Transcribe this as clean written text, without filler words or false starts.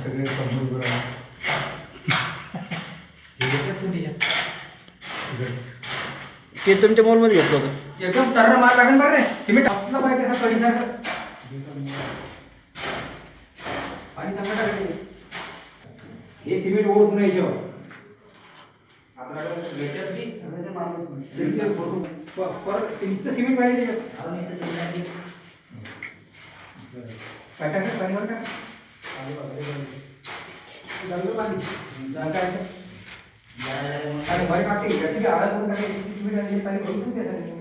सगळे कंप्लीट करा. ते तुमच्या मॉलमध्ये घेतलं होतं. एकदम तर्र मार लागेल बरं रे. सिमेंट आपलं पाहिजे असं कढीसारखं. पाणी चांगलं टाकायचं. हे सिमेंट ओढ पुन्हा याच्यावर आपल्याकडे याच्यात बी सगळ्याचं माणूस सिमेंट फोटो परत नुसतं सिमेंट पाहिजे त्याच्यात. काय टाकायचं पाणीवर का पाणी आणि बरे काढते याची आळा करून टाकायची सिमेंट आणि पाणी भरून द्यायचं.